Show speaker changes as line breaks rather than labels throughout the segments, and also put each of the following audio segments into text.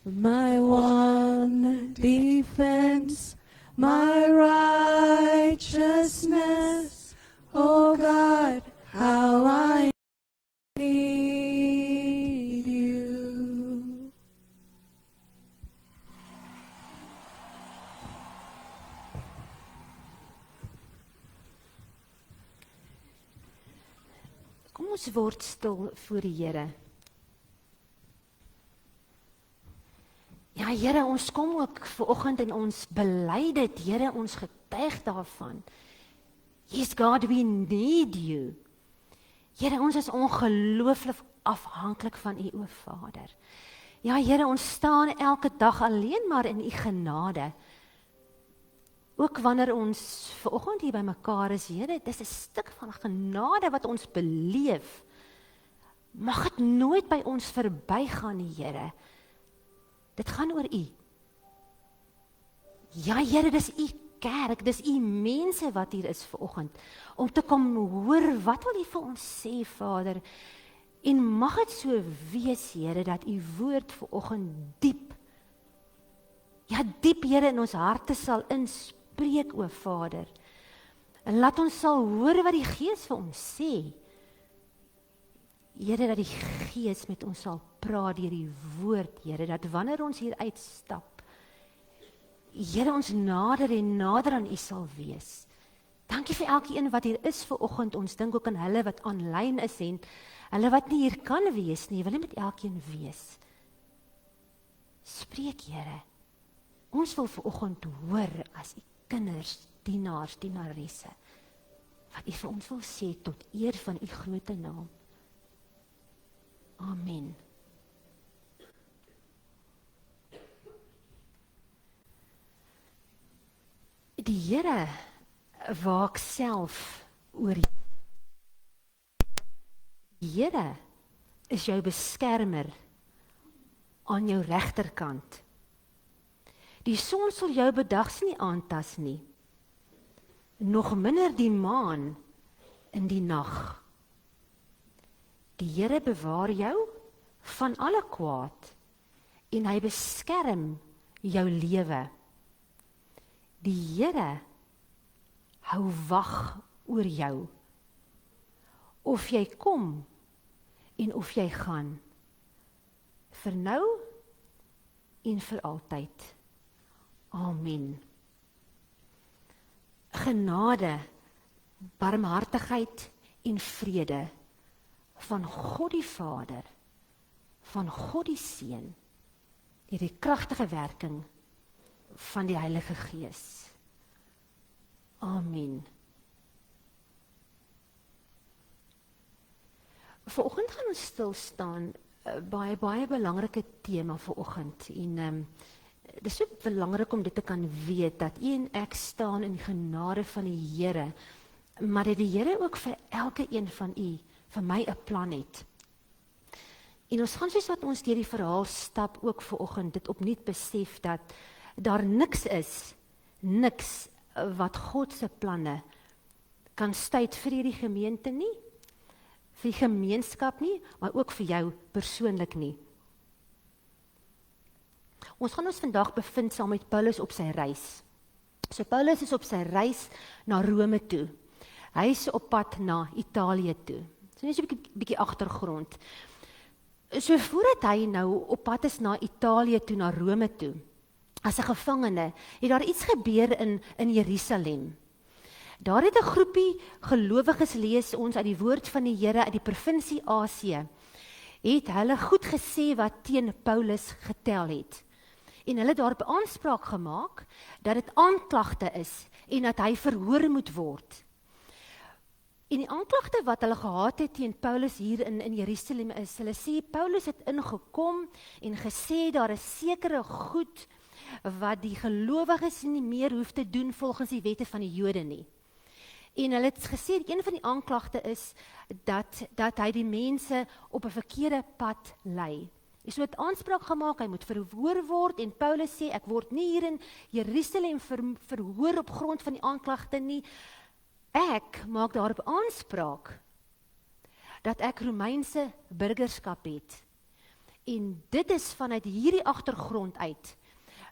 my one defense, my righteousness. Oh God, how I need you.
Kom ons word stil voor die Here. Ja, Here, ons kom ook vanoggend en ons bely dit, Here, ons getuig daarvan. Yes, God, we need you. Here, ons is ongelooflik afhanklik van U, o Vader. Ja, Here, ons staan elke dag alleen maar in U genade. Ook wanneer ons vanoggend hier by mekaar is, Here, dis 'n stuk van genade wat ons beleef. Mag dit nooit by ons verbygaan, nie, Here. Dit gaan oor U. Ja, Here, dis U kerk, dis U mense wat hier is vanoggend, om te kom hoor, wat wil U vir ons sê, Vader? En mag dit so wees, Here, dat U woord vanoggend diep, Here, in ons harte sal inspreek, o Vader. En laat ons sal hoor wat die Gees vir ons sê. Here, dat die Gees met ons sal praat deur die woord, Here, dat wanneer ons hier uitstap, Here, ons nader en nader aan U sal wees. Dankie vir elkeen wat hier is vanoggend. Ons dink ook aan hulle wat aanlyn is en hulle wat nie hier kan wees nie. Wil jy met elkeen wees? Spreek, Here. Ons wil vanoggend hoor as U kinders, dienaars, dienaresse, wat U vir ons wil sê tot eer van U grote naam. Amen. Die Here waak self oor jou. Die Here is jou beskermer aan jou regterkant. Die son sal jou bedags nie aantas nie, nog minder die maan in die nag. Die Here bewaar jou van alle kwaad en hy beskerm jou lewe. Die Here hou wag oor jou, of jy kom en of jy gaan, vir nou en vir altyd. Amen. Genade, barmhartigheid en vrede van God die Vader, van God die Seun, deur die kragtige werking van die Heilige Gees. Amen. Vanoggend gaan ons stil staan by 'n baie belangrike tema vanoggend en dit is so belangrik om dit te kan weet dat u en ek staan in die genade van die Here, maar dat die Here ook vir elke een van u, vir my 'n plan het. En ons gaan soos wat ons deur die verhaal stap ook vanoggend dit opnuut besef dat daar niks is, niks wat God se planne kan stuit vir hierdie gemeente nie, vir die gemeenskap nie, maar ook vir jou persoonlik nie. Ons gaan ons vandag bevind saam met Paulus op sy reis. So Paulus is op sy reis na Rome toe. Hy is op pad na Italië toe. So net so 'n bietjie agtergrond. So voordat hy nou op pad is na Italië toe, na Rome toe, as 'n gevangene, het daar iets gebeur in Jerusalem. Daar het 'n groepie gelowiges, lees ons uit die woord van die Here uit die provinsie Asië, het hulle goed gesê wat teen Paulus getel het. En hulle daarop aanspraak gemaak dat dit aanklagte is en dat hy verhoor moet word. En die aanklagte wat hulle gehad het teen Paulus hier in Jerusalem is, hulle sê Paulus het ingekom en gesê daar is sekere goed wat die gelowiges nie meer hoef te doen volgens die wette van die Jode nie. En hulle het gesê, een van die aanklagte is dat hy die mense op 'n verkeerde pad lei. So het aanspraak gemaak, hy moet verhoor word en Paulus sê, ek word nie hier in Jerusalem verhoor op grond van die aanklagte nie. Ek maak daarop aanspraak dat ek Romeinse burgerskap het En dit is vanuit hierdie agtergrond uit,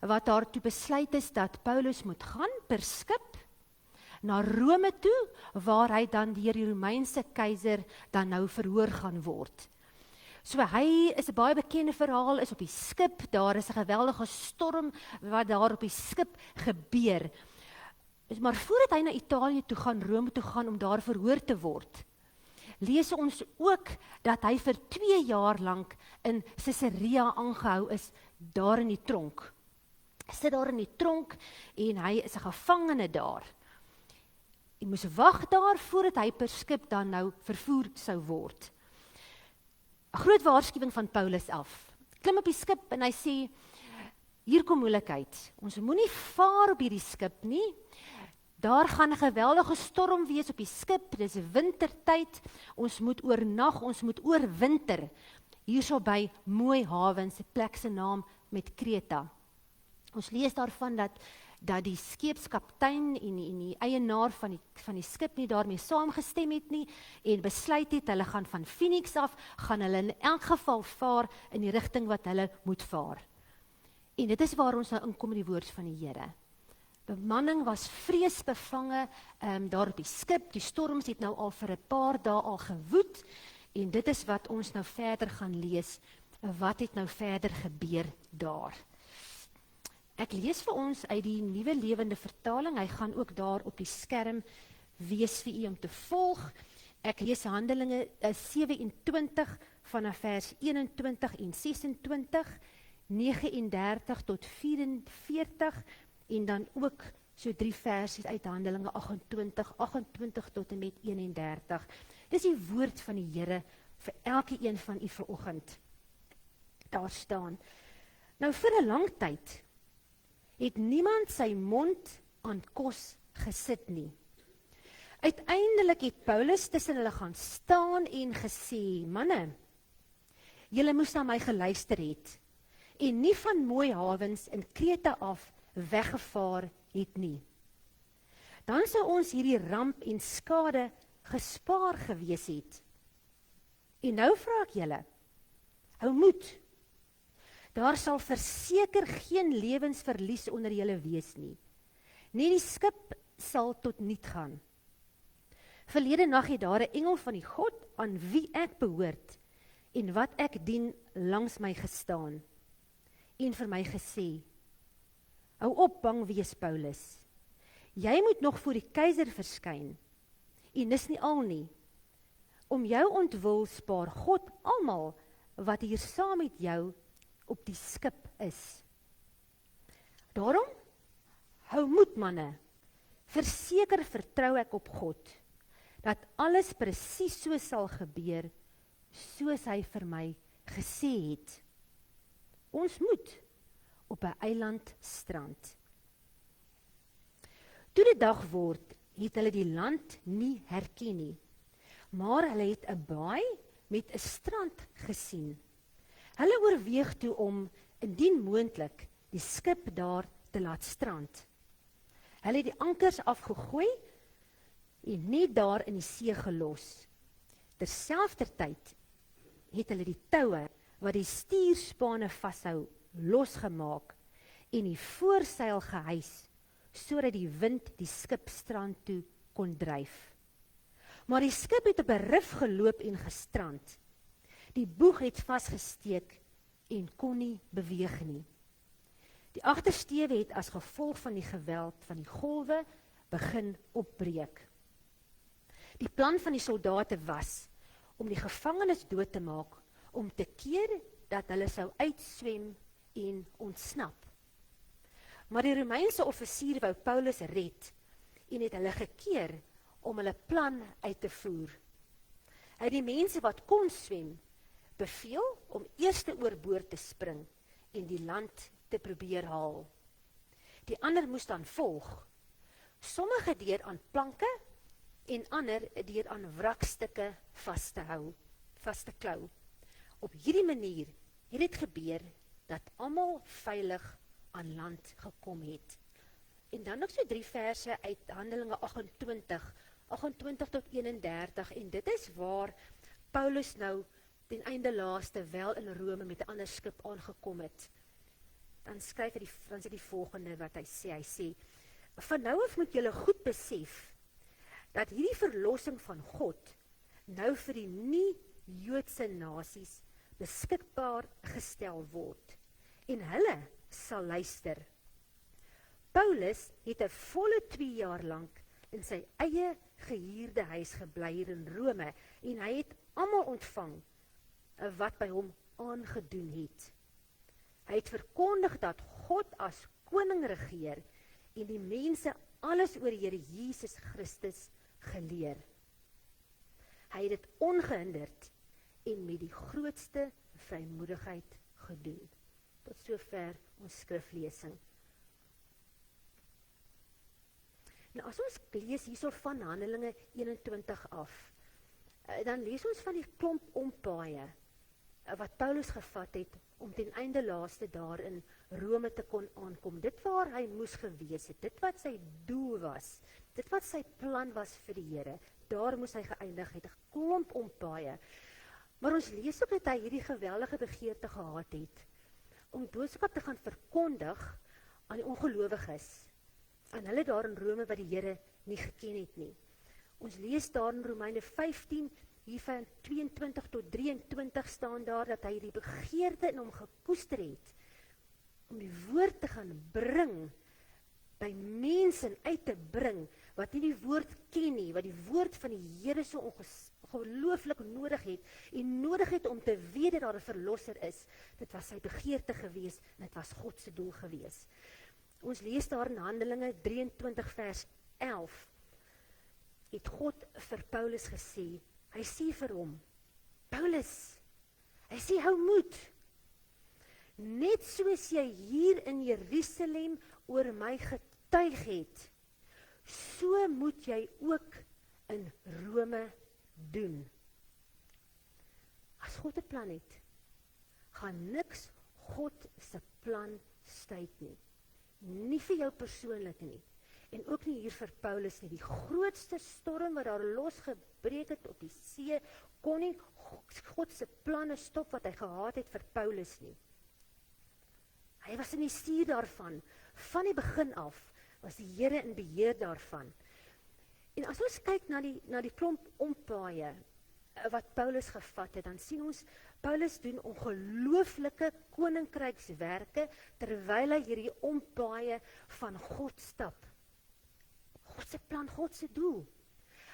wat daartoe besluit is dat Paulus moet gaan per skip, na Rome toe, waar hy dan deur die Romeinse keiser dan nou verhoor gaan word. So hy is 'n baie bekende verhaal, is op die skip, daar is 'n geweldige storm wat daar op die skip gebeur. Maar voordat hy na Italië toe gaan, Rome toe gaan om daar verhoor te word, lees ons ook dat hy vir 2 jaar lank in Caesarea aangehou is, daar in die tronk. Hy sit daar in die tronk en hy is 'n gevangene daar. Hy moes wag daar voordat hy per skip dan nou vervoer sou word. 'n Groot waarskuwing van Paulus af. Klim op die skip en hy sê, hier kom moeilikheid. Ons moenie vaar op hierdie skip nie. Daar gaan 'n geweldige storm wees op die skip. Dis wintertyd. Ons moet oornag, ons moet oorwinter. Hierso by Mooi Hawens, 'n plek se naam met Kreta. Ons lees daarvan dat die skeepskaptein en die eienaar van die skip nie daarmee saamgestem het nie en besluit het, hulle gaan van Phoenix af, gaan hulle in elk geval vaar in die rigting wat hulle moet vaar. En dit is waar ons nou inkom in die woord van die Here. Bemanning was vreesbevange daar op die skip, die storms het nou al vir 'n paar dae al gewoed, en dit is wat ons nou verder gaan lees, wat het nou verder gebeur daar. Ek lees vir ons uit die Nuwe Lewende Vertaling, hy gaan ook daar op die skerm wees vir u om te volg. Ek lees Handelinge 27 vanaf vers 21 en 26, 39 tot 44, en dan ook so 3 versies uit Handelinge 28 tot en met 31. Dis die woord van die Here vir elke een van u vanoggend. Daar staan, nou vir 'n lang tyd het niemand sy mond aan kos gesit nie. Uiteindelik het Paulus tussen hulle gaan staan en gesê, manne, julle moes na my geluister het, en nie van Mooi Hawens in Kreta af weggevaar het nie. Dan sou ons hierdie ramp en skade gespaar gewees het. En nou vra ek julle, hou moed. Daar sal verseker geen lewensverlies onder julle wees nie. Nie die skip sal tot niet gaan. Verlede nag het daar 'n engel van die God aan wie ek behoort en wat ek dien langs my gestaan en vir my gesê, hou op bang wees Paulus. Jy moet nog voor die keiser verskyn. En dis nie al nie. Om jou ontwil spaar God almal wat hier saam met jou op die skip is. Daarom, hou moed manne, verseker vertrou ek op God, dat alles presies so sal gebeur, soos hy vir my gesê het. Ons moet op 'n eiland strand. Toe die dag word, het hulle die land nie herken nie, maar hulle het 'n baai met 'n strand gesien. Hulle oorweeg toe om, indien moontlik, die skip daar te laat strand. Hulle het die ankers afgegooi en net daar in die see gelos. Terselfdertyd het hulle die toue wat die stuurspane vashou, losgemaak en die voorseil gehys, sodat die wind die skip strand toe kon dryf. Maar die skip het op 'n rif geloop en gestrand. Die boeg het vasgesteek en kon nie beweeg nie. Die agtersteewe het as gevolg van die geweld van die golwe begin opbreek. Die plan van die soldate was om die gevangenes dood te maak, om te keer dat hulle sou uitswem en ontsnap. Maar die Romeinse offisier wou Paulus red en het hulle gekeer om hulle plan uit te voer. Hy het die mense wat kon swem beveel om eers oorboord te spring en die land te probeer haal. Die ander moes dan volg, sommige deur aan planke en ander deur aan wrakstukke vas te klou. Op hierdie manier het dit gebeur dat almal veilig aan land gekom het. En dan nog so 3 verse uit Handelinge 28 tot 31, en dit is waar Paulus nou ten einde laaste wel in Rome met 'n ander skip aangekom het, dan skryf hy dan sê die volgende wat hy sê, van nou af moet julle goed besef, dat hierdie verlossing van God nou vir die nie-Joodse nasies beskikbaar gestel word, en hulle sal luister. Paulus het 'n volle 2 jaar lank in sy eie gehuurde huis gebly hier in Rome, en hy het almal ontvang wat by hom aangedoen het. Hy het verkondig dat God as koning regeer, en die mense alles oor die Here Jesus Christus geleer. Hy het dit ongehinderd en met die grootste vrymoedigheid gedoen. Tot sover ons skriflesing. Nou as ons lees hierso van Handelinge 21 af, dan lees ons van die klomp ompaaie wat Paulus gevat het om ten einde laaste daar in Rome te kon aankom. Dit waar hy moes gewees het, dit wat sy doel was, dit wat sy plan was vir die Here, daar moes hy geëindig het, 'n klomp ompaaie. Maar ons lees ook dat hy hierdie geweldige begeerte gehad het, om boodskap te gaan verkondig aan die ongelowiges, aan hulle daar in Rome wat die Here nie geken het nie. Ons lees daar in Romeine 15, hier van 22 tot 23 staan daar, dat hy die begeerte in hom gekoester het, om die woord te gaan bring, by mense uit te bring, wat nie die woord ken nie, wat die woord van die Here so ongelooflik nodig het, en nodig het om te weet dat daar 'n verlosser is. Dit was sy begeerte gewees, en dit was God se doel gewees. Ons lees daar in Handelinge 23 vers 11, het God vir Paulus gesê, hy sê vir hom, Paulus, hy sê, hou moed, net soos jy hier in Jerusalem oor my getuig het, so moet jy ook in Rome doen. As God 'n plan het, gaan niks God se plan stuit nie. Nie vir jou persoonlik nie, en ook nie hier vir Paulus nie. Die grootste storm wat daar losgebreek het op die see, kon nie God se planne stop wat hy gehad het vir Paulus nie. Hy was in die stuur daarvan, van die begin af, was die Here in beheer daarvan. En as ons kyk na die klomp ompaaie, wat Paulus gevat het, dan sien ons, Paulus doen ongelooflike koninkrykswerke, terwyl hy hierdie ompaaie van God stap. God se plan, God se doel.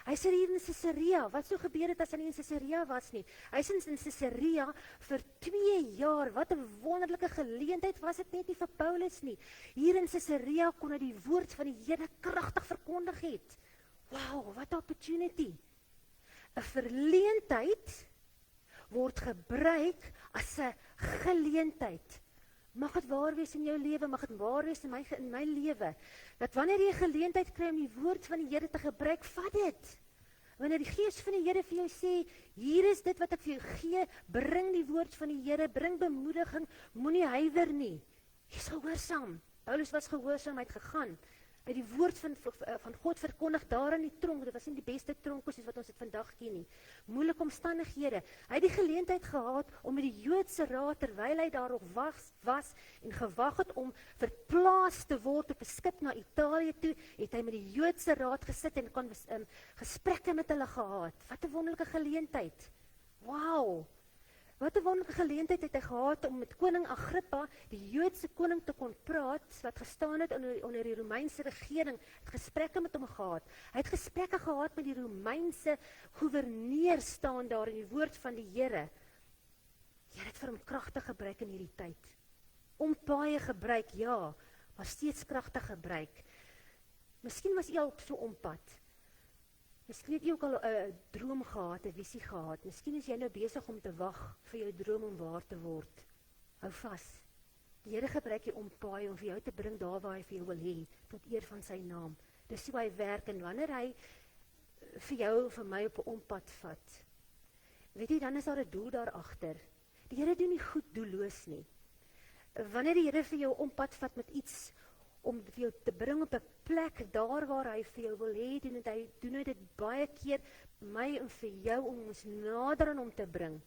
Hy is hier in Caesarea. Wat sou gebeur het as hy nie in Caesarea was nie? Hy is in Caesarea vir 2 jaar. Wat 'n wonderlike geleentheid was dit net nie vir Paulus nie. Hier in Caesarea kon hy die woord van die Here kragtig verkondig het. Wow, wat 'n opportunity. 'n Verleentheid word gebruik as 'n geleentheid. Mag het waar wees in jou lewe, mag het waar wees in my lewe, dat wanneer jy geleentheid kry om die woord van die Here te gebruik, vat dit. Wanneer die Gees van die Here vir jou sê, hier is dit wat ek vir jou gee, bring die woord van die Here, bring bemoediging, moenie huiwer nie. Jy's gehoorsaam. Paulus was gehoorsaam, hy het gegaan. Hy het die woord van God verkondig daar in die tronk. Dit was nie die beste tronk soos wat ons dit vandag ken nie. Moeilike omstandighede. Hy het die geleentheid gehad om met die Joodse raad, terwyl hy daar nog was en gewag het om verplaas te word op 'n skip na Italië toe, het hy met die Joodse raad gesit en kon gesprekke met hulle gehad. Wat 'n wonderlike geleentheid. Wow. Wat 'n wonderlike geleentheid het hy gehad om met koning Agrippa, die Joodse koning, te kon praat, wat gestaan het onder die Romeinse regering, het gesprekke met hom gehad. Hy het gesprekke gehad met die Romeinse goewerneur staan daar in die woord van die Here. Jy het vir hom kragtig gebruik in hierdie tyd. Ompaaie gebruik, ja, maar steeds kragtig gebruik. Miskien was jy al op so 'n ompad. Miskien het jy ook al 'n droom gehad, 'n visie gehad. Miskien is jy nou besig om te wag vir jou droom om waar te word. Hou vas. Die Here gebruik die ompaaie om vir jou te bring daar waar hy vir jou wil hê, tot eer van sy naam. Dis hoe hy werk, en wanneer hy vir jou of vir my op 'n ompad vat, weet jy, dan is daar 'n doel daar agter. Die Here doen nie goed doelloos nie. Wanneer die Here vir jou ompad vat met iets, om vir jou te bring op 'n plek daar waar hy vir jou wil hê, doen hy dit baie keer, my en vir jou, om ons nader aan hom te bring.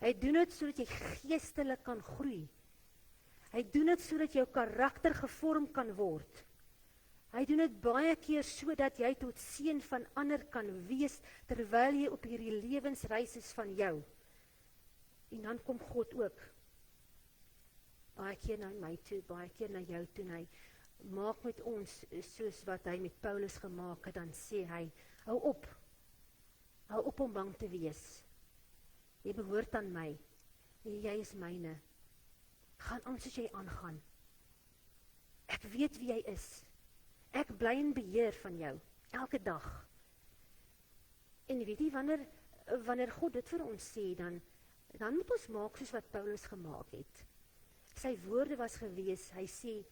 Hy doen dit sodat jy geestelik kan groei. Hy doen dit sodat jou karakter gevorm kan word. Hy doen dit baie keer sodat jy tot seën van ander kan wees, terwyl jy op hierdie lewensreis is van jou. En dan kom God ook, baie keer na my toe, baie keer na jou toe, en hy maak met ons, soos wat hy met Paulus gemaak het, dan sê hy, hou op om bang te wees, jy behoort aan my, en jy is myne, gaan aan soos jy aangaan, ek weet wie jy is, ek bly in beheer van jou, elke dag, en weet jy, wanneer God dit vir ons sê, dan moet ons maak soos wat Paulus gemaak het, sy woorde was gewees, hy sê,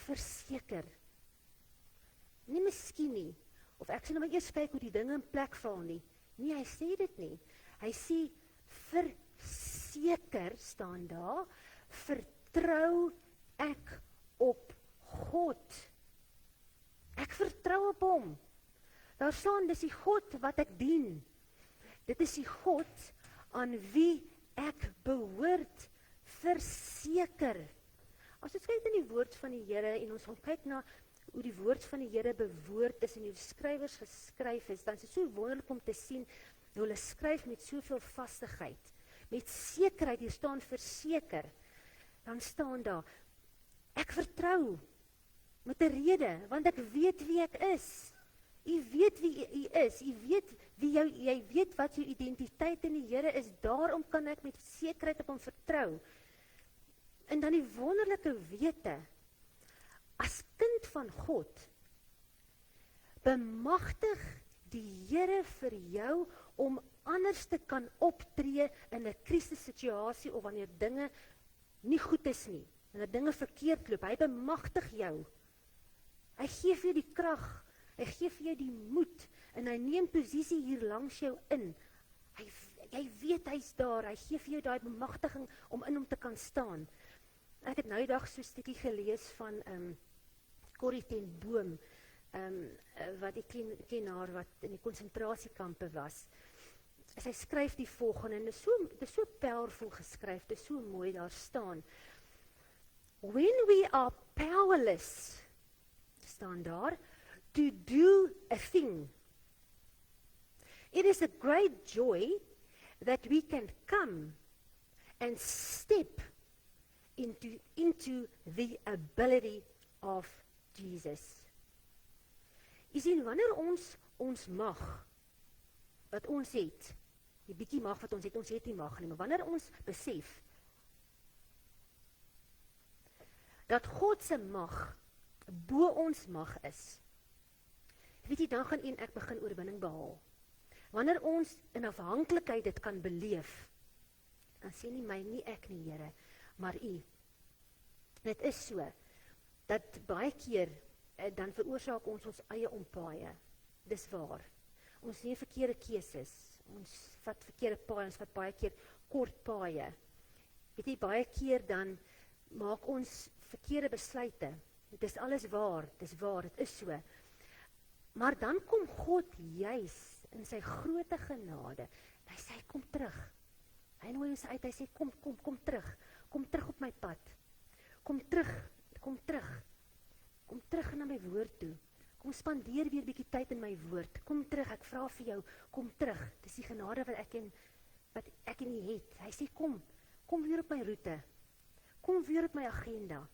verseker, nie miskien nie, of ek sê nou maar eers kyk hoe die dinge in plek val nie, nee, hy sê dit nie, hy sê, verseker, staan daar, vertrou ek op God, ek vertrou op hom, daar staan, dis die God wat ek dien, dit is die God aan wie ek behoort, verseker. As ons kyk in die woord van die Here en ons gaan kyk na hoe die woord van die Here bewoord is en hoe die skrywers geskryf is, dan is dit so wonderlik om te sien hoe hulle skryf met soveel vastigheid, met sekerheid, hier staan verseker, dan staan daar, ek vertrou, met 'n rede, want ek weet wie ek is. U weet wie u is, u weet wie jy weet wat jou identiteit in die Here is, daarom kan ek met sekerheid op hom vertrou. En dan die wonderlike wete, as kind van God, bemagtig die Here vir jou om anders te kan optree in 'n krisissituasie of wanneer dinge nie goed is nie, wanneer dinge verkeerd loop, hy bemagtig jou. Hy gee vir jou die krag, hy gee vir jou die moed, en hy neem posisie hier langs jou in. Jy weet hy's daar, hy gee vir jou daai bemagtiging om in hom te kan staan. Ek het nou die dag so 'n stukkie gelees van Corrie ten Boom, wat ek ken haar wat in die konsentrasiekampe was. Sy skryf die volgende, en dit is so powerful geskryf, dit is so mooi, daar staan, when we are powerless, staan daar, to do a thing, it is a great joy that we can come and step into the ability of Jesus. Jy sien, wanneer ons mag, wat ons het, die bietjie mag wat ons het nie mag nie, maar wanneer ons besef, dat God se mag, bo ons mag is, weet jy, dan gaan ek begin oorwinning behaal. Wanneer ons in afhanklikheid dit kan beleef, dan sê nie my, nie ek nie, Here, maar u. Dit is so, dat baie keer, dan veroorsaak ons eie ompaaie. Dis waar. Ons neem verkeerde keuses, ons vat verkeerde paaie, ons vat baie keer kort paaie. Weet jy, baie keer dan maak ons verkeerde besluite. Dit is alles waar, dit is so. Maar dan kom God juis in sy groote genade, en hy sê, kom terug. Hy nooi ons uit, hy sê, kom terug op my pad. Kom terug na my woord toe. Kom spandeer weer bietjie tyd in my woord. Kom terug, ek vra vir jou, kom terug. Dis die genade wat ek in u het. Hy sê, kom weer op my roete. Kom weer op my agenda.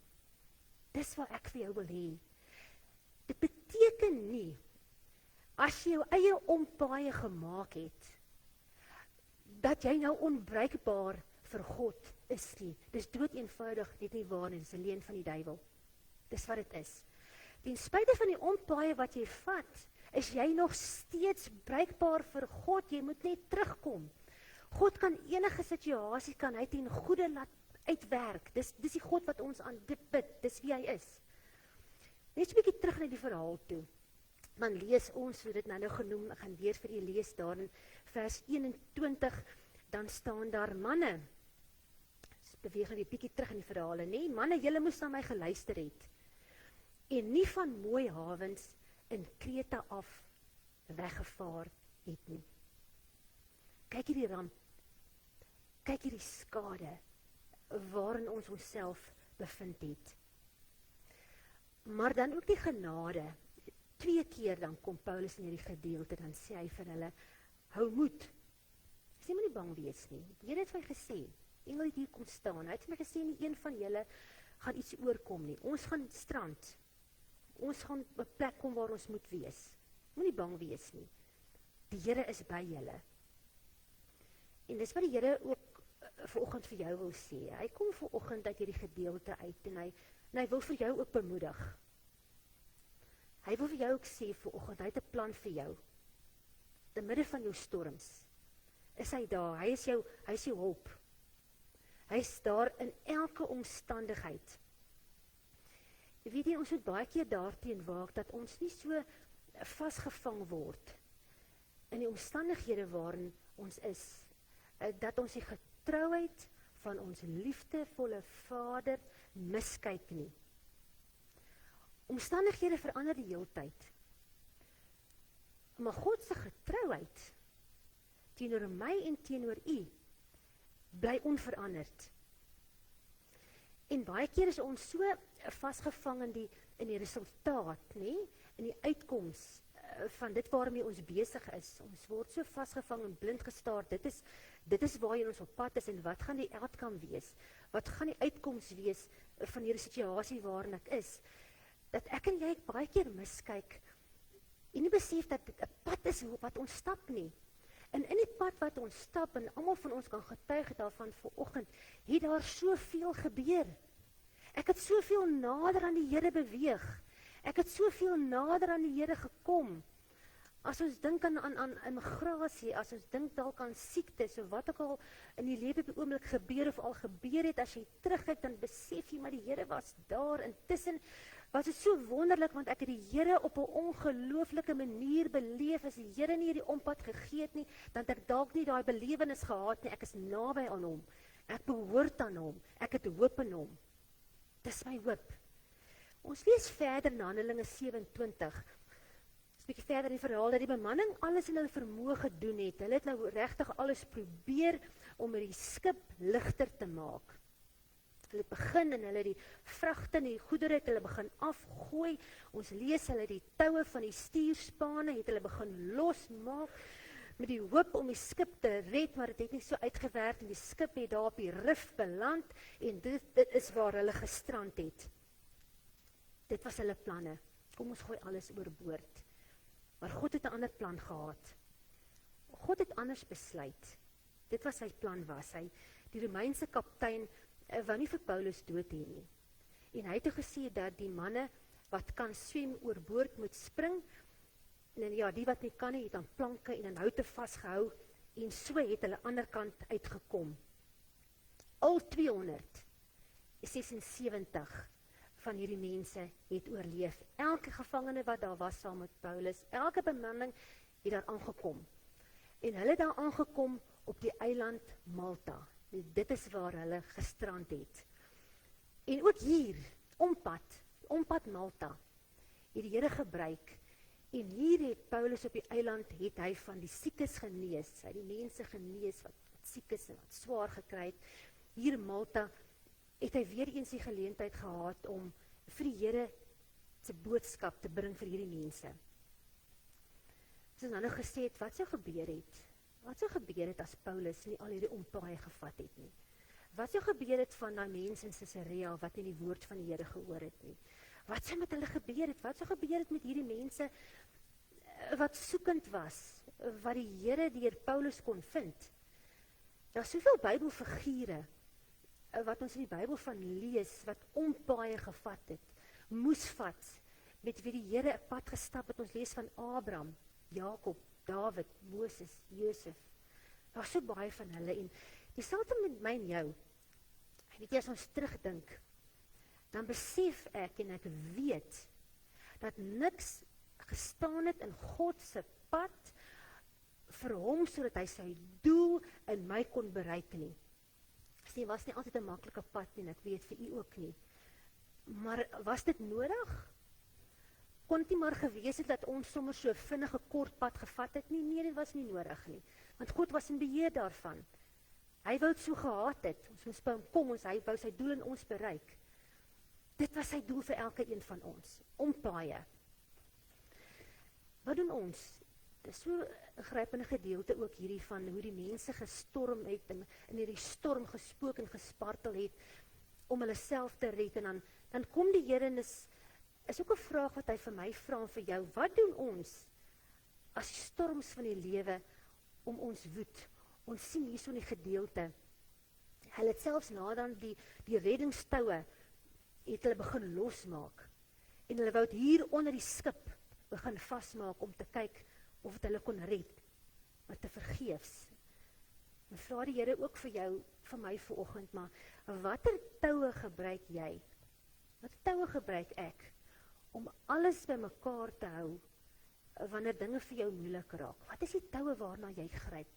Dis wat ek vir jou wil hê. Dit beteken nie, as jy jou eie ompaaie gemaak het, dat jy nou onbruikbaar vir God is nie. Dis dood eenvoudig, net nie waar nie, dis 'n leuen van die duiwel. Dis wat dit is. Ten spyte van die ompaaie wat jy vat, is jy nog steeds bruikbaar vir God, jy moet net terugkom. God kan enige situasie, kan hy ten goeie laat uitwerk, dis die God wat ons aan dit bid, dis wie hy is. Net so 'n bietjie terug na die verhaal toe. Dan lees ons, so dit nou genoem, ek gaan weer vir u lees daar in vers 21, dan staan daar manne, beweeg nou 'n bietjie terug in die verhale, nee, manne, julle moes na my geluister het, en nie van mooi hawens in Kreta af weggevaar het nie. Kyk hierdie ramp, kyk hierdie skade waarin ons onsself bevind het. Maar dan ook die genade. 2 keer dan kom Paulus in hierdie gedeelte, dan sê hy vir hulle, hou moed. Sê maar nie bang wees nie. Die Here het vir my gesê, engel het hier kom staan, hy het vir my gesê, nie een van julle gaan iets oorkom nie. Ons gaan strand. Ons gaan 'n plek kom waar ons moet wees. Moenie bang wees nie. Die Here is by julle. En dis wat die Here ook vanoggend vir jou wil sê. Hy kom vanoggend uit hierdie gedeelte uit en hy wil vir jou ook bemoedig. Hy wil vir jou ook sê vanoggend, hy het 'n plan vir jou. Te midde van jou storms is hy daar. Hy is jou hulp. Hy is daar in elke omstandigheid. Weet jy, ons moet baie keer daarteen waak dat ons nie so vasgevang word in die omstandighede waarin ons is, dat ons die getrouheid van ons liefdevolle Vader miskyk nie. Omstandighede verander die heeltyd. Maar God se getrouheid teenoor my en teenoor u bly onveranderd. En baie keer is ons so vasgevang in die resultaat, nê? In die uitkoms van dit waarmee ons besig is. Ons word so vasgevang en blind gestaar. Dit is waarheen ons op pad is en wat gaan die outcome wees? Wat gaan die uitkoms wees van hierdie situasie waarin ek is? Dat ek en jy baie keer miskyk en nie besef dat dit 'n pad is wat ons stap nie. En in die pad wat ons stap, en almal van ons kan getuig daarvan vanoggend, het daar soveel gebeur. Ek het soveel nader aan die Here beweeg. Ek het soveel nader aan die Here gekom. As ons dink aan immigrasie, as ons dink dalk aan siektes, of wat ook al in die lewe op die oomblik gebeur of al gebeur het, as jy terugkyk, dan besef jy, maar die Here was daar. Intussen was dit so wonderlik, want ek het die Here op 'n ongelooflike manier beleef. As die Here nie hierdie ompad gegee het nie, dan het ek dalk nie daai belewenis gehad nie. Ek is naby aan hom. Ek behoort aan hom. Ek het hoop in hom. Dis my hoop. Ons lees verder na Handelinge 27. Dis 'n bietjie verder in die verhaal dat die bemanning alles in hulle vermoë gedoen het. Hulle het nou regtig alles probeer om die skip ligter te maak. Hulle begin en hulle die vragte en die goedere het hulle begin afgooi. Ons lees hulle die toue van die stuurspane het hulle begin losmaak met die hoop om die skip te red, maar dit het nie so uitgewerk en die skip het daar op die rif beland en dit is waar hulle gestrand het. Dit was hulle planne. Kom ons gooi alles oorboord. Maar God het 'n ander plan gehad. God het anders besluit. Dit was sy plan was. Die Romeinse kaptein wou nie vir Paulus dood hê nie. En hy het gesê dat die manne wat kan swem oorboord moet spring. En ja, die wat nie kan nie, het aan planke en aan houte vasgehou en so het hulle ander kant uitgekom. Al 276 van hierdie mense het oorleef. Elke gevangene wat daar was saam met Paulus, elke bemanning het daar aangekom. En hulle het daar aangekom op die eiland Malta. Dit is waar hulle gestrand het. En ook hier, ompad Malta, het die Here gebruik. En hier het Paulus op die eiland, het hy van die siekes genees. Hy het die mense genees wat siek is en wat swaar gekry het. Hier in Malta het hy weer eens die geleentheid gehad om vir die Here se boodskap te bring vir hierdie mense. Soos nou gesê het, wat sou gebeur het? Wat sou gebeur het as Paulus nie al hierdie ompaaie gevat het nie? Wat sou gebeur het van daai mense in Caesarea wat nie die woord van die Here gehoor het nie? Wat sou met hulle gebeur het? Wat sou gebeur het met hierdie mense wat soekend was, wat die Here deur Paulus kon vind? Daar is soveel Bybelfigure wat ons in die Bybel van lees, wat ompaaie gevat het, moes vat, met wie die Here 'n pad gestap het. Ons lees van Abraham, Jakob, Dawid, Moses, Josef. Daar is so baie van hulle en dieselfde met my en jou. Weet jy, as ons terugdink, dan besef ek en ek weet dat niks gestaan het in God se pad vir hom sodat hy sy doel in my kon bereik nie. Dit was nie altyd 'n maklike pad nie, ek weet vir u ook nie. Maar was dit nodig? Kon dit nie maar gewees het dat ons sommer so vinnige kort pad gevat het nie? Nee, dit was nie nodig nie. Want God was in beheer daarvan. Hy wou dit so gehaat het, ons moes by hom kom, hy wou sy doel in ons bereik. Dit was sy doel vir elke een van ons, om paaie. Wat doen ons? Dit is so 'n grypende gedeelte ook hierdie van hoe die mense gestorm het en in hierdie storm gespook en gespartel het om hulle self te red en dan kom die Here en is ook 'n vraag wat hy vir my vra en vir jou. Wat doen ons as die storms van die lewe om ons woed? Ons sien hier so in die gedeelte. Hulle het selfs nadat die reddingstoue het hulle begin losmaak. En hulle wou dit hier onder die skip begin vasmaak om te kyk of het hulle kon red, maar te vergeefs. En vra die Here ook vir jou, vir my vanoggend, maar watter toue gebruik jy? Watter toue gebruik ek om alles bymekaar te hou wanneer dinge vir jou moeilik raak? Wat is die toue waarna jy gryp?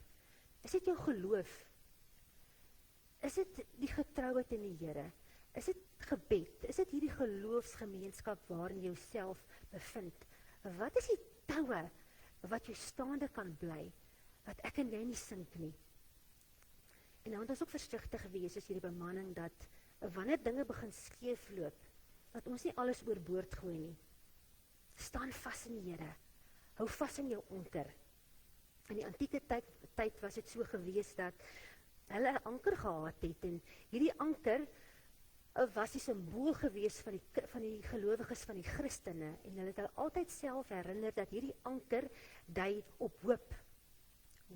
Is dit jou geloof? Is dit die getrouheid in die Here? Is dit gebed? Is dit hierdie geloofsgemeenskap waarin jy jouself bevind? Wat is die toue wat jy staande kan bly, wat ek en jy nie sink nie? En nou moet ons ook versigtig wees as hierdie bemanning, dat wanneer dinge begin skeefloop, dat ons nie alles oorboord gooi nie. Staan vas in die Here. Hou vas in jou anker. In die antieke tyd was dit so gewees dat hulle 'n anker gehad het, en hierdie anker was die simbool gewees van die gelowiges, van die Christene, en hulle het hulle altyd self herinner dat hierdie anker dui op hoop.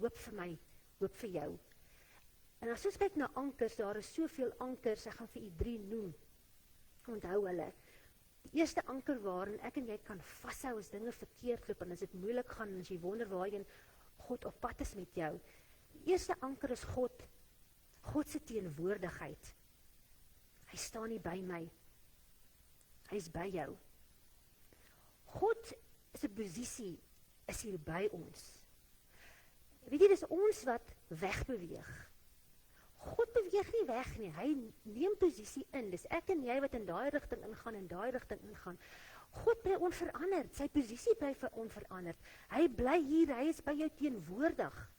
Hoop vir my, hoop vir jou. En as ons kyk na ankers, daar is soveel ankers, ek gaan vir u 3 noem. Onthou hulle. Die eerste anker waarin ek en jy kan vashou as dinge verkeerd loop, en as dit moeilik gaan, en as jy wonder waarheen God op pad is met jou. Die eerste anker is God se teenwoordigheid. Hy staan nie by my. Hy is by jou. God se posisie is hier by ons. Weet jy, dis ons wat wegbeweeg. God beweeg nie weg nie, hy neem posisie in, dis ek en jy wat in daai rigting ingaan en daai rigting ingaan. God bly onveranderd, sy posisie bly onveranderd. Hy bly hier, hy is by jou teenwoordig.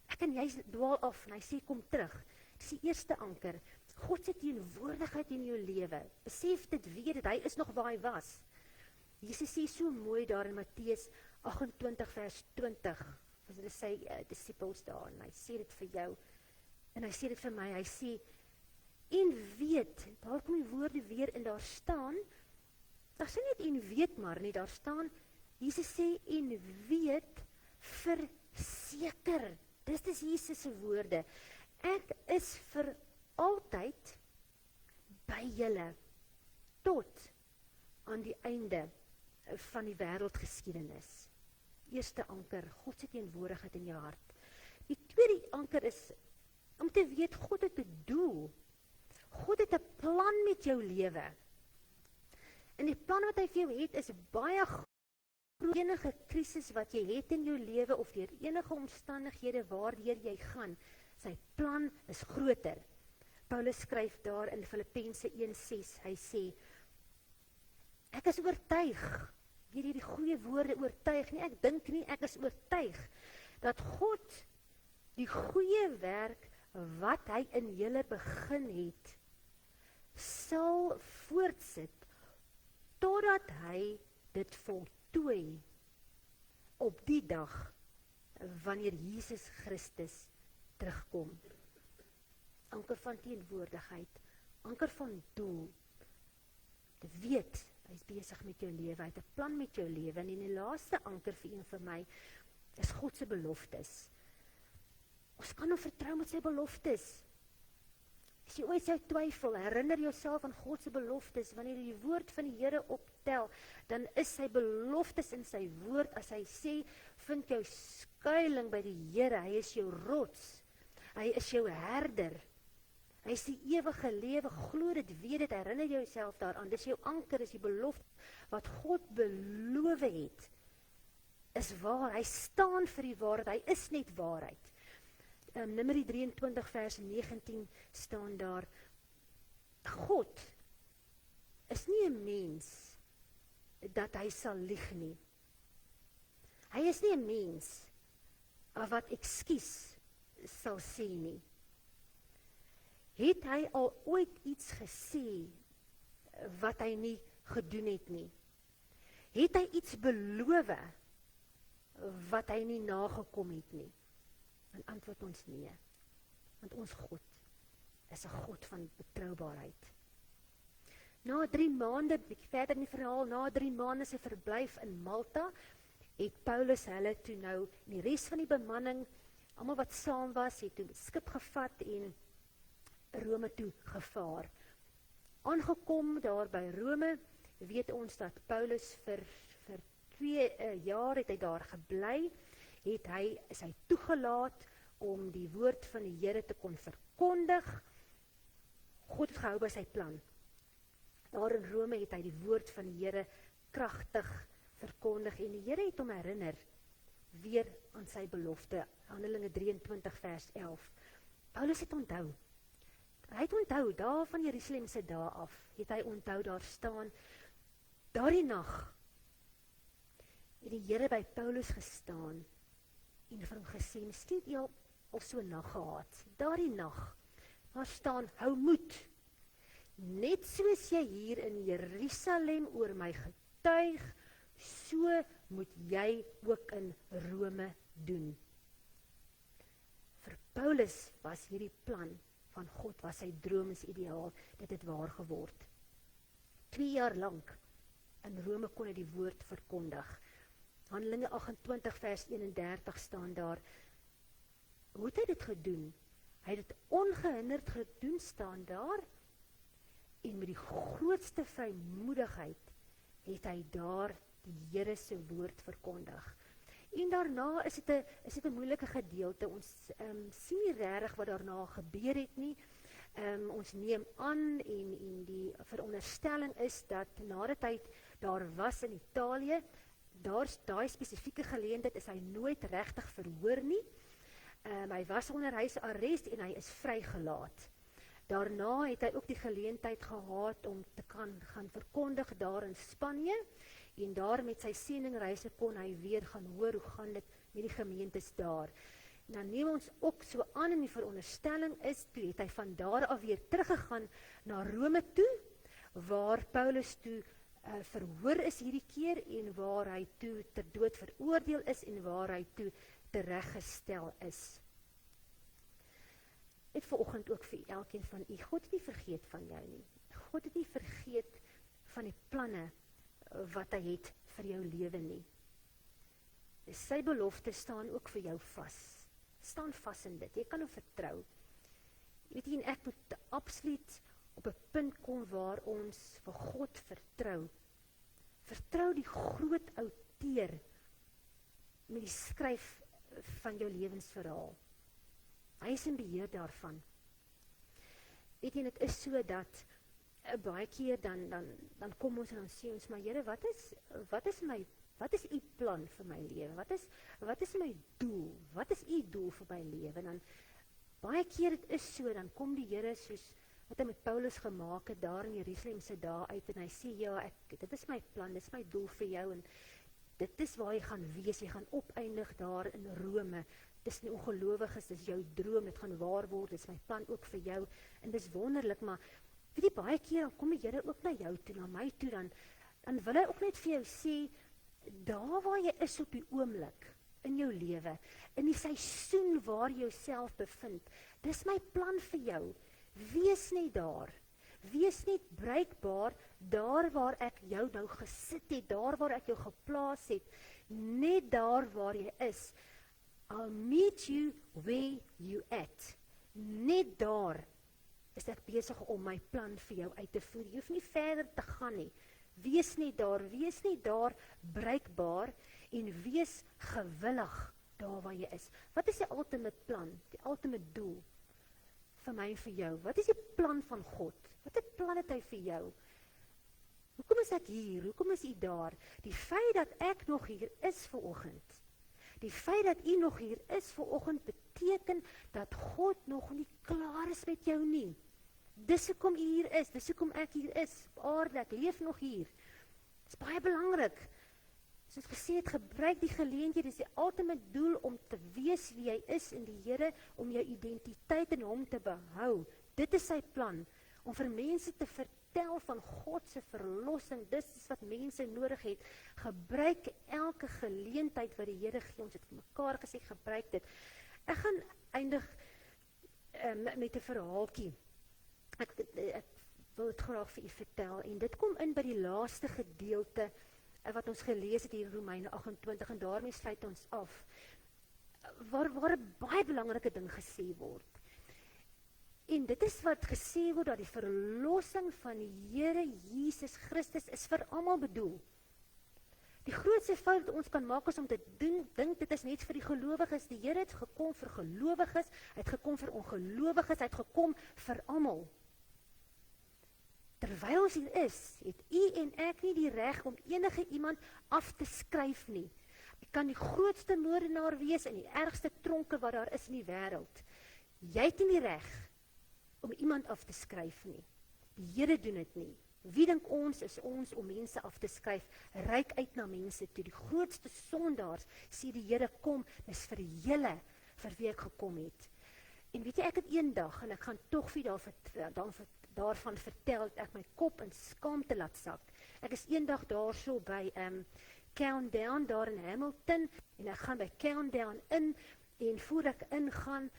Ek en jy dwaal af en hy sê kom terug. Dis die eerste anker. God se teenwoordigheid in jou lewe. Besef dit, weet dit, hy is nog waar hy was. Jesus sê so mooi daar in Matteus 28 vers 20, as hy sê disciples daar, en hy sê dit vir jou, en hy sê dit vir my, hy sê, en weet, daar kom die woorde weer, en daar staan, daar sê net en weet maar nie, daar staan, Jesus sê, en weet verseker, dis Jesus se woorde, ek is vir altyd by julle, tot aan die einde van die wêreldgeskiedenis. Eerste anker, God se teenwoordigheid in jou hart. Die tweede anker is, om te weet, God het 'n doel. God het 'n plan met jou lewe. En die plan wat hy vir jou het, is baie groot. Enige krisis wat jy het in jou lewe, of deur enige omstandighede waardeur jy gaan, sy plan is groter. Paulus skryf daar in Filippense 1:6, hy sê, ek is oortuig, weet jy die goeie woorde, oortuig nie, ek dink nie, ek is oortuig, dat God die goeie werk wat hy in julle begin het, sal voortsit, totdat hy dit voltooi, op die dag, wanneer Jesus Christus terugkom. Anker van teenwoordigheid, anker van doel, te weet, hy is besig met jou lewe, hy het 'n plan met jou lewe, en die laaste anker vir een vir my, is God se beloftes. Ons kan hom vertrou met sy beloftes. As jy ooit sou twyfel, herinner jouself aan God se beloftes, wanneer jy die woord van die Here optel, dan is sy beloftes in sy woord, as hy sê, vind jou skuiling by die Here, hy is jou rots, hy is jou herder, hy is die ewige lewe, glo dit, weet dit, herinner jouself daaraan, dis jou anker, is die belofte, wat God beloof het, is waar, hy staan vir die waarheid, hy is net waarheid. Numeri 23 vers 19 staan daar, God is nie 'n mens dat hy sal lieg nie. Hy is nie 'n mens wat ekskuus sal sê nie. Het hy al ooit iets gesê wat hy nie gedoen het nie? Het hy iets beloof wat hy nie nagekom het nie? En antwoord ons nee. Want ons God is 'n God van betroubaarheid. Na 3 maande, bietjie verder in die verhaal, na 3 maande se verblyf in Malta, het Paulus hulle toe nou, en die res van die bemanning, almal wat saam was, het toe skip gevat en Rome toe gevaar. Aangekom daar by Rome, weet ons dat Paulus vir 2 jaar het hy daar gebly, is hy toegelaat om die woord van die Here te kon verkondig. God het gehou by sy plan. Daar in Rome het hy die woord van die Here kragtig verkondig en die Here het hom herinner weer aan sy belofte. Handelinge 23 vers 11. Paulus het onthou. Hy het onthou, daar van Jerusalem se dae af, het hy onthou daar staan. Daardie nag het die Here by Paulus gestaan en vir hom gesê, miskien het jy al so 'n nag gehad. Daardie nag, daar staan, hou moed. Net soos jy hier in Jerusalem oor my getuig, so moet jy ook in Rome doen. Vir Paulus was hierdie plan van God, was sy droom, is ideaal, dit het waar geword. 2 jaar lank in Rome kon hy die woord verkondig. Handelinge 28 vers 31 staan daar. Hoe het hy dit gedoen? Hy het dit ongehinderd gedoen, staan daar, en met die grootste vrymoedigheid het hy daar die Here se woord verkondig. En daarna is dit 'n moeilike gedeelte. Ons sien nie regtig wat daarna gebeur het nie. Ons neem aan en die veronderstelling is dat nadat hy daar was in Italië, daai spesifieke geleentheid is hy nooit regtig verhoor nie. Hy was onder huisarrest en hy is vrygelaat. Daarna het hy ook die geleentheid gehad om te gaan verkondig daar in Spanje, en daar met sy sendingreise kon hy weer gaan hoor hoe gaan dit met die gemeentes daar. En dan neem ons ook so aan in die veronderstelling is, toe het hy van daar af weer teruggegaan na Rome toe, waar Paulus toe verhoor is hierdie keer, en waar hy toe ter dood veroordeel is, en waar hy toe tereggestel is. Net vanoggend ook vir elkeen van u, God het nie vergeet van jou nie. God het nie vergeet van die planne wat hy het vir jou lewe nie. Sy belofte staan ook vir jou vas. Staan vas in dit, jy kan hom vertrou. Weet jy, en ek moet absoluut op 'n punt kom waar ons vir God vertrou. Vertrou die groot outeur met die skryf van jou lewensverhaal. Hy is in beheer daarvan. Weet jy, dit is so dat baie keer dan kom ons en dan sê ons, maar Here, wat is u plan vir my lewe? Wat is my doel? Wat is u doel vir my lewe? En dan baie keer dit is so, dan kom die Here soos wat hy met Paulus gemaak het daar in Jerusalem se dae uit, en hy sê, ja, dit is my plan, dit is my doel vir jou, en dit is waar jy gaan wees, jy gaan opeindig daar in Rome. Dis nie ongelowiges, dis jou droom, dit gaan waar word, dis my plan ook vir jou, en dis wonderlik, maar weet jy, baie keer dan kom die Here ook na jou toe, na my toe, dan wil hy ook net vir jou sê, daar waar jy is op die oomblik, in jou lewe, in die seisoen waar jy jouself bevind, dis my plan vir jou, wees net daar, wees net bruikbaar, daar waar ek jou nou gesit het, daar waar ek jou geplaas het, net daar waar jy is, I'll meet you where you at. Net daar is ek besig om my plan vir jou uit te voer. Jy hoef nie verder te gaan nie. Wees net daar bruikbaar en wees gewillig daar waar jy is. Wat is die ultimate plan, die ultimate doel vir my en vir jou? Wat is die plan van God? Wat plan het hy vir jou? Hoekom is ek hier? Hoekom is u daar? Die feit dat ek nog hier is vanoggend, die feit dat u nog hier is vanoggend, beteken dat God nog nie klaar is met jou nie. Dis hoekom u hier is, dis hoekom ek hier is, op aarde, ek leef nog hier. Dit is baie belangrik. Soos gesê het, gebruik die geleentheid, dis die ultimate doel om te wees wie jy is in die Here, om jou identiteit in hom te behou, dit is sy plan, om vir mense te vertel van God se verlossing, dis wat mense nodig het. Gebruik elke geleentheid wat die Here gee, ons het vir mekaar gesê, gebruik dit. Ek gaan eindig met 'n verhaaltjie. Ek wil dit graag vir u vertel, en dit kom in by die laaste gedeelte, wat ons gelees het hier in Romeine 28, en daarmee sluit ons af, waar 'n baie belangrike ding gesê word. En dit is wat gesê word, dat die verlossing van die Here Jesus Christus is vir almal bedoel. Die grootste fout wat ons kan maak is om te dink dit is net vir die gelowiges. Die Here het gekom vir gelowiges, hy het gekom vir ongelowiges, hy het gekom vir almal. Terwyl ons hier is, het u en ek nie die reg om enige iemand af te skryf nie. Jy kan die grootste moordenaar wees in die ergste tronke wat daar is in die wêreld. Jy het nie die reg om iemand af te skryf nie. Die Here doen dit nie. Wie dink ons is ons om mense af te skryf? Reik uit na mense toe. Die grootste sondaars, sê die Here, kom, dis vir julle, vir wie ek gekom het. En weet jy, ek het eendag, en ek gaan tog vir daarvan vertel, dat ek my kop in skaamte laat sak. Ek is eendag daar so by Countdown, daar in Hamilton, en ek gaan by Countdown in, en voor ek ingaan,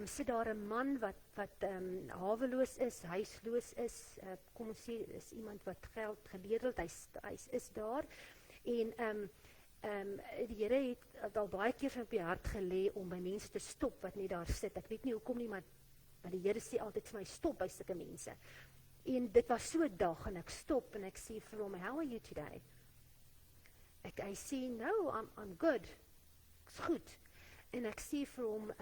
sit daar 'n man wat haweloos is, huisloos is, kom ons sê, is iemand wat geld gebedel, hy is daar, en die Here het al baie keer op die hart gelê om by mense te stop wat net daar sit. Ek weet nie hoekom nie, maar die Here sê altyd vir my, stop by sulke mense. En dit was so 'n dag, en ek stop, en ek sê vir hom, how are you today? Hy sê, no, I'm good. Ek's goed. En ek sê vir hom,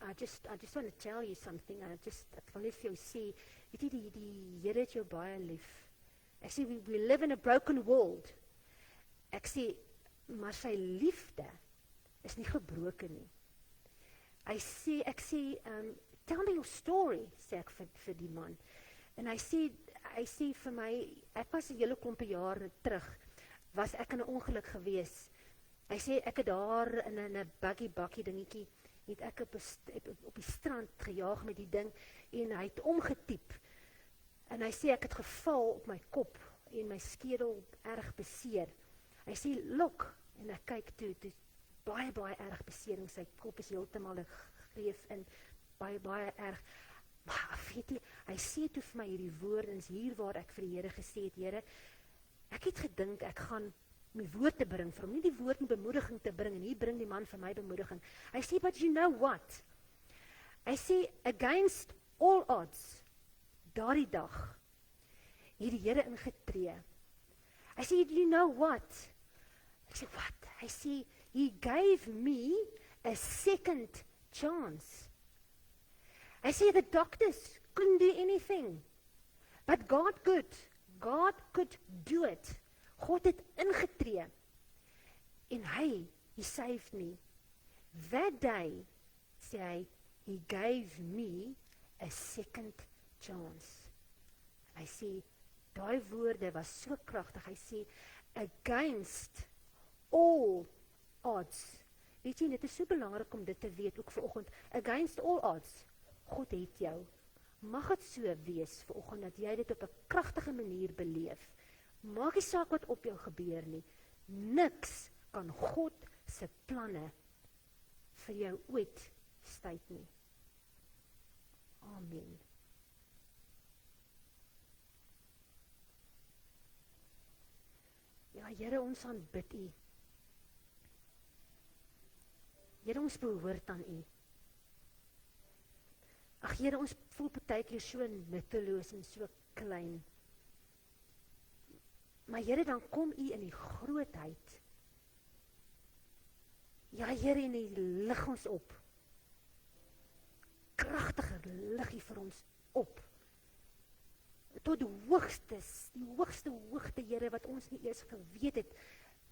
I just want to tell you something, ek wil net vir jou sê, weet jy, die Here het jou baie lief. Ek sê, we live in a broken world. Ek sê, maar sy liefde is nie gebroken nie. Ek sê, tell me your story, sê ek vir die man. En hy sê vir my, ek was 'n hele klompe jare terug, was ek in 'n ongeluk gewees. Hy sê, ek het daar in 'n bakkie dingetjie, het ek op die strand gejaag met die ding, en hy het omgetiep. En hy sê, ek het geval op my kop, en my skedel erg beseer. Hy sê, look, en ek kyk toe, dit is baie erg besering, sy kop is heeltemal 'n greef in, baie erg. Maar weet jy, hy sê toe vir my hierdie woorde, en is hier waar ek vir die Here gesê het, Here, ek het gedink, ek gaan my woord te bring, vir hom nie die woord en bemoediging te bring, en hier bring die man vir my bemoediging. Hy sê, but you know what? Hy sê, against all odds, daardie dag, het die Here ingetree. Hy sê, do you know what? Ek sê, what? Hy sê, he gave me a second chance. Hy sê, the doctors couldn't do anything, but God could do it. God het ingetree, en he saved me. That day, sê hy, he gave me a second chance. Hy sê, daai woorde was so kragtig, hy sê, against all odds. Weet jy, dit is so belangrik om dit te weet, ook vanoggend, against all odds, God het jou. Mag het so wees vanoggend, dat jy dit op 'n kragtige manier beleef. Maak nie saak wat op jou gebeur nie, niks kan God se planne vir jou ooit stuit nie. Amen. Ja, Here, ons aanbid U. Here, ons behoort aan U. Ag Here, ons voel partykeer so nutteloos en so klein. Maar Here, dan kom U in die grootheid. Ja, Here, en U lig ons op. Kragtiger lig U vir ons op. Tot die hoogste hoogte, Here, wat ons nie eers geweet het,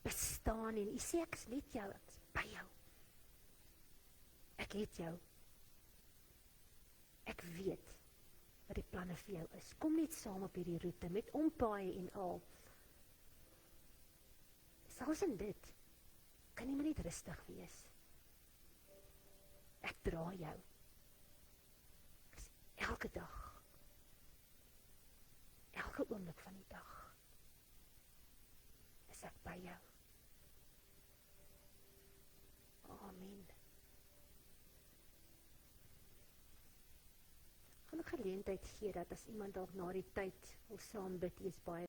bestaan, en U sê, ek is met jou, ek is by jou. Ek het jou. Ek weet wat die planne vir jou is. Kom net saam op hierdie roete, met ompaaie en al. Selfs in dit, kan jy maar net rustig wees. Ek dra jou. Ek is Elke dag. Elke oomblik van die dag. Is ek by jou. Amen. Gaan ek geleentheid gee dat as iemand dalk na die tyd wil saam bid, jy is baie